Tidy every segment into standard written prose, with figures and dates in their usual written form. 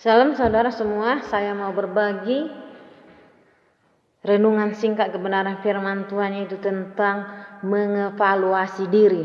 Salam saudara semua, saya mau berbagi renungan singkat kebenaran firman Tuhan, yaitu tentang mengevaluasi diri.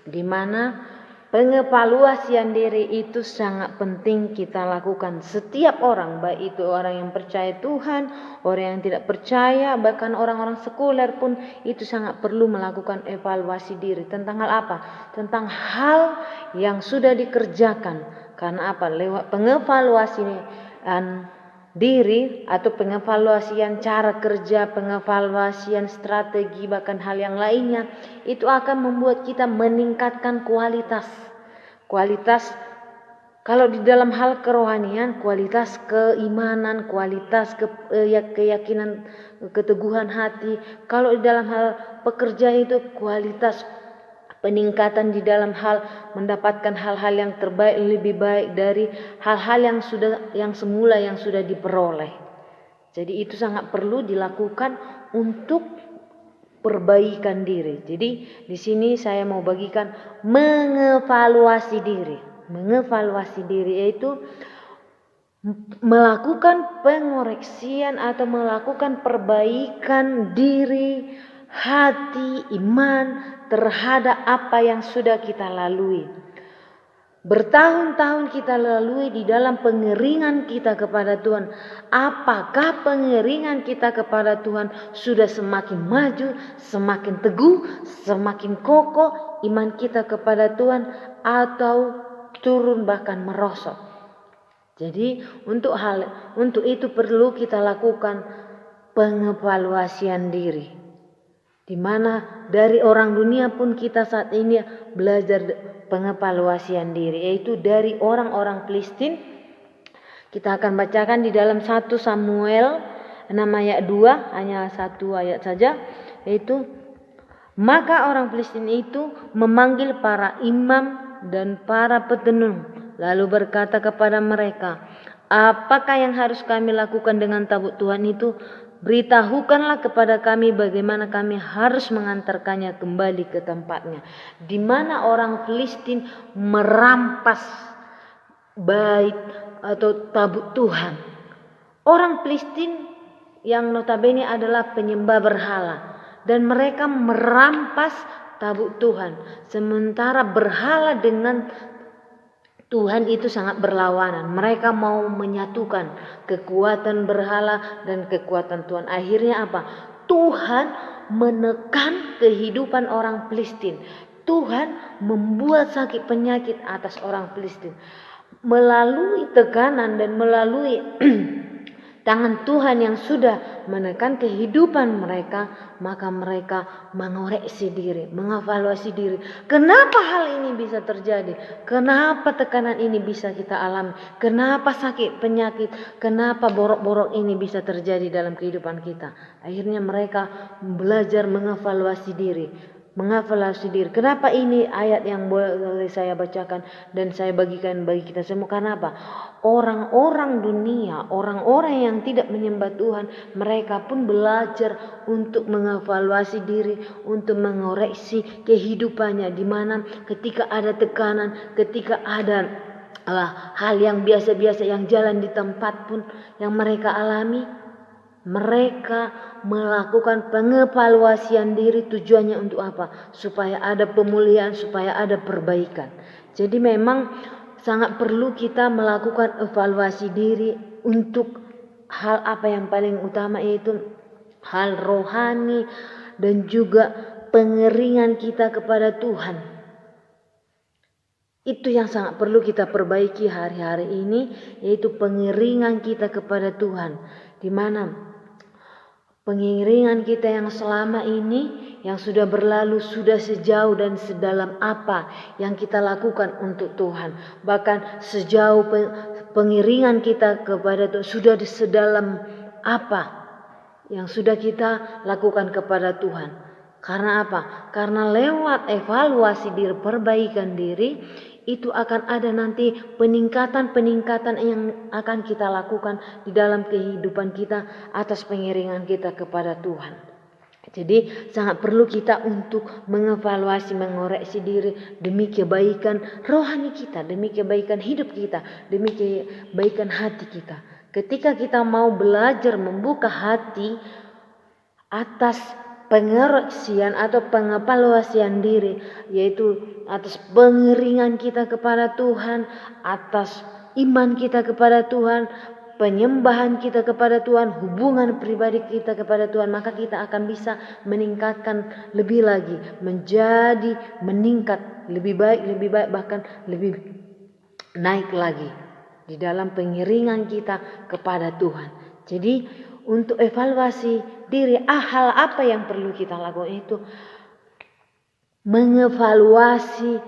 Di mana pengevaluasian diri itu sangat penting kita lakukan. Setiap orang, baik itu orang yang percaya Tuhan, orang yang tidak percaya, bahkan orang-orang sekuler pun itu sangat perlu melakukan evaluasi diri. Tentang hal apa? Tentang hal yang sudah dikerjakan. Karena apa? Lewat pengevaluasian diri atau pengevaluasian cara kerja, pengevaluasian strategi, bahkan hal yang lainnya, itu akan membuat kita meningkatkan kualitas. Kalau di dalam hal kerohanian, kualitas keimanan, kualitas keyakinan, keteguhan hati. Kalau di dalam hal pekerjaan itu kualitas peningkatan di dalam hal mendapatkan hal-hal yang terbaik, lebih baik dari hal-hal yang semula yang sudah diperoleh. Jadi itu sangat perlu dilakukan untuk perbaikan diri. Jadi di sini saya mau bagikan mengevaluasi diri. Mengevaluasi diri yaitu melakukan pengoreksian atau melakukan perbaikan diri, hati, iman terhadap apa yang sudah kita lalui. Bertahun-tahun kita lalui di dalam pengeringan kita kepada Tuhan. Apakah pengeringan kita kepada Tuhan sudah semakin maju, semakin teguh, semakin kokoh iman kita kepada Tuhan, atau turun bahkan merosot? Jadi untuk itu perlu kita lakukan pengevaluasian diri. Di mana dari orang dunia pun kita saat ini belajar pengevaluasian diri, yaitu dari orang-orang Filistin. Kita akan bacakan di dalam 1 Samuel 6 ayat 2, hanya 1 ayat saja, yaitu maka orang Filistin itu memanggil para imam dan para petenung, lalu berkata kepada mereka, apakah yang harus kami lakukan dengan tabut Tuhan itu? Beritahukanlah kepada kami bagaimana kami harus mengantarkannya kembali ke tempatnya. Di mana orang Filistin merampas bait atau tabut Tuhan. Orang Filistin yang notabene adalah penyembah berhala, dan mereka merampas tabut Tuhan. Sementara berhala dengan Tuhan itu sangat berlawanan. Mereka mau menyatukan kekuatan berhala dan kekuatan Tuhan. Akhirnya apa? Tuhan menekan kehidupan orang Filistin. Tuhan membuat sakit penyakit atas orang Filistin. Melalui tekanan dan melalui tangan Tuhan yang sudah menekan kehidupan mereka, maka mereka mengoreksi diri, mengevaluasi diri. Kenapa hal ini bisa terjadi? Kenapa tekanan ini bisa kita alami? Kenapa sakit penyakit? Kenapa borok-borok ini bisa terjadi dalam kehidupan kita? Akhirnya mereka belajar mengevaluasi diri. Kenapa ini ayat yang boleh saya bacakan dan saya bagikan bagi kita semua? Karena apa? Orang-orang dunia, orang-orang yang tidak menyembah Tuhan, mereka pun belajar untuk mengevaluasi diri, untuk mengoreksi kehidupannya, di mana ketika ada tekanan, ketika ada hal yang biasa-biasa yang jalan di tempat pun yang mereka alami, mereka melakukan pengevaluasian diri. Tujuannya untuk apa? Supaya ada pemulihan, supaya ada perbaikan. Jadi memang sangat perlu kita melakukan evaluasi diri untuk hal apa yang paling utama, yaitu hal rohani dan juga pengeringan kita kepada Tuhan. Itu yang sangat perlu kita perbaiki hari-hari ini, yaitu pengeringan kita kepada Tuhan. Di mana pengiringan kita yang selama ini, yang sudah berlalu, sudah sejauh dan sedalam apa yang kita lakukan untuk Tuhan. Bahkan sejauh pengiringan kita kepada Tuhan, sudah sedalam apa yang sudah kita lakukan kepada Tuhan. Karena apa? Karena lewat evaluasi diri, perbaikan diri, itu akan ada nanti peningkatan-peningkatan yang akan kita lakukan di dalam kehidupan kita atas pengiringan kita kepada Tuhan. Jadi sangat perlu kita untuk mengevaluasi, mengoreksi diri demi kebaikan rohani kita, demi kebaikan hidup kita, demi kebaikan hati kita. Ketika kita mau belajar membuka hati atas pengoreksian atau pengevaluasian diri, yaitu atas pengeringan kita kepada Tuhan, atas iman kita kepada Tuhan, penyembahan kita kepada Tuhan, hubungan pribadi kita kepada Tuhan, maka kita akan bisa meningkatkan lebih lagi, menjadi meningkat lebih baik, bahkan lebih naik lagi di dalam pengiringan kita kepada Tuhan. Jadi untuk evaluasi diri, hal apa yang perlu kita lakukan itu mengevaluasi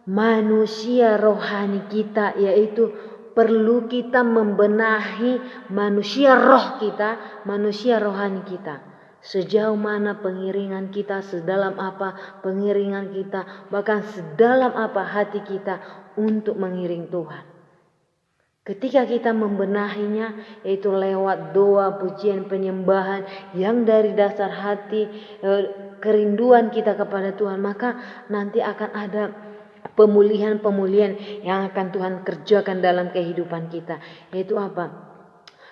manusia rohani kita, yaitu perlu kita membenahi manusia roh kita, manusia rohani kita. Sejauh mana pengiringan kita, sedalam apa pengiringan kita, bahkan sedalam apa hati kita untuk mengiring Tuhan. Ketika kita membenahinya, yaitu lewat doa, pujian, penyembahan yang dari dasar hati, kerinduan kita kepada Tuhan, maka nanti akan ada pemulihan-pemulihan yang akan Tuhan kerjakan dalam kehidupan kita. Yaitu apa?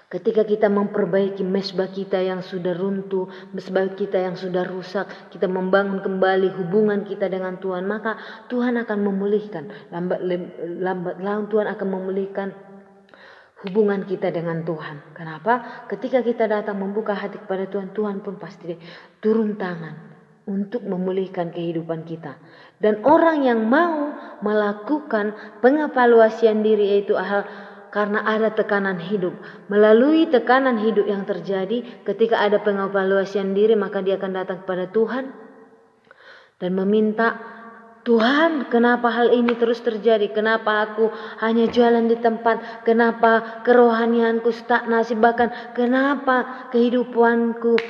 Ketika kita memperbaiki mezbah kita yang sudah runtuh, mezbah kita yang sudah rusak, kita membangun kembali hubungan kita dengan Tuhan, maka Tuhan akan memulihkan. Lambat laun Tuhan akan memulihkan hubungan kita dengan Tuhan. Kenapa? Ketika kita datang membuka hati kepada Tuhan, Tuhan pun pasti turun tangan untuk memulihkan kehidupan kita. Dan orang yang mau melakukan pengevaluasian diri, yaitu karena ada tekanan hidup. Melalui tekanan hidup yang terjadi ketika ada pengevaluasian diri, maka dia akan datang kepada Tuhan dan meminta, Tuhan, kenapa hal ini terus terjadi? Kenapa aku hanya jalan di tempat? Kenapa kerohanianku stagnasi? Bahkan kenapa kehidupanku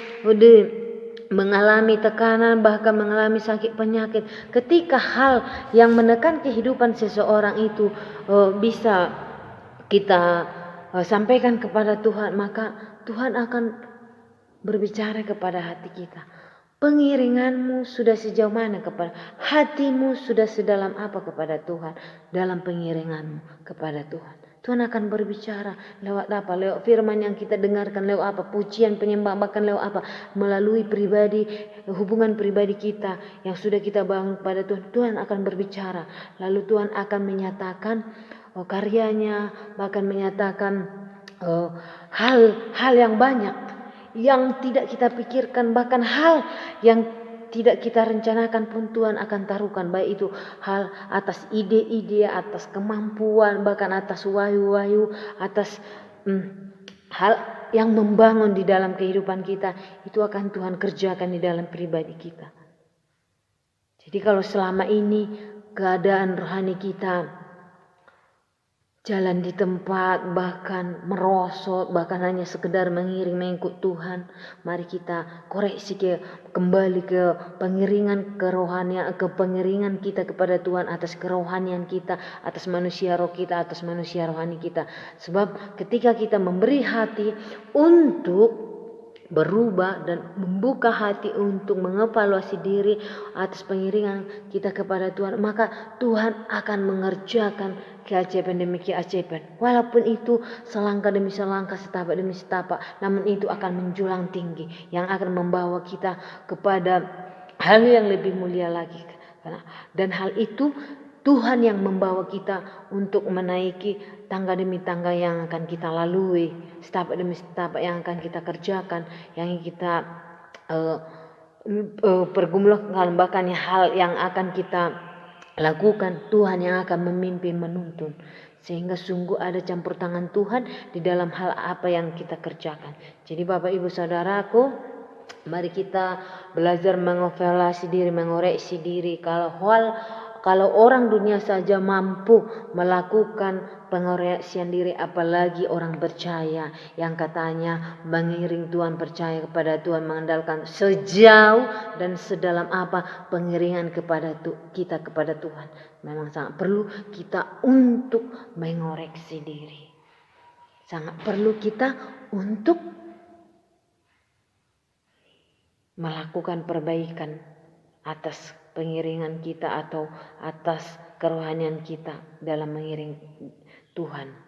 mengalami tekanan, bahkan mengalami sakit penyakit? Ketika hal yang menekan kehidupan seseorang itu bisa kita sampaikan kepada Tuhan, maka Tuhan akan berbicara kepada hati kita. Pengiringanmu sudah sejauh mana kepada hatimu, sudah sedalam apa kepada Tuhan dalam pengiringanmu kepada Tuhan. Tuhan akan berbicara lewat apa? Lewat firman yang kita dengarkan, lewat apa? Pujian, penyembahan, bahkan lewat apa? Melalui hubungan pribadi kita yang sudah kita bangun kepada Tuhan. Tuhan akan berbicara. Lalu Tuhan akan menyatakan karyanya, bahkan menyatakan hal yang banyak yang tidak kita pikirkan, bahkan hal yang tidak kita rencanakan pun Tuhan akan taruhkan, baik itu hal atas ide-ide, atas kemampuan, bahkan atas wahyu-wahyu, atas hal yang membangun di dalam kehidupan kita, itu akan Tuhan kerjakan di dalam pribadi kita. Jadi kalau selama ini keadaan rohani kita jalan di tempat, bahkan merosot, bahkan hanya sekedar mengikut Tuhan, mari kita koreksi kembali ke pengiringan kerohanian, ke pengiringan kita kepada Tuhan atas kerohanian kita, atas manusia roh kita, atas manusia rohani kita. Sebab ketika kita memberi hati untuk berubah dan membuka hati untuk mengevaluasi diri atas pengiringan kita kepada Tuhan, maka Tuhan akan mengerjakan keajaiban demi keajaiban. Walaupun itu selangkah demi selangkah, setapak demi setapak, namun itu akan menjulang tinggi yang akan membawa kita kepada hal yang lebih mulia lagi. Dan hal itu Tuhan yang membawa kita untuk menaiki tangga demi tangga yang akan kita lalui, setapak demi setapak yang akan kita kerjakan, yang kita pergumulan, bahkan hal yang akan kita lakukan. Tuhan yang akan memimpin, menuntun, sehingga sungguh ada campur tangan Tuhan di dalam hal apa yang kita kerjakan. Jadi Bapak Ibu Saudaraku, mari kita belajar mengevaluasi diri, mengoreksi diri. Kalau orang dunia saja mampu melakukan pengoreksian diri, apalagi orang percaya yang katanya mengiring Tuhan, percaya kepada Tuhan, mengandalkan sejauh dan sedalam apa pengiringan kita kepada Tuhan. Memang sangat perlu kita untuk mengoreksi diri. Sangat perlu kita untuk melakukan perbaikan atas pengiringan kita atau atas kerohanian kita dalam mengiring Tuhan.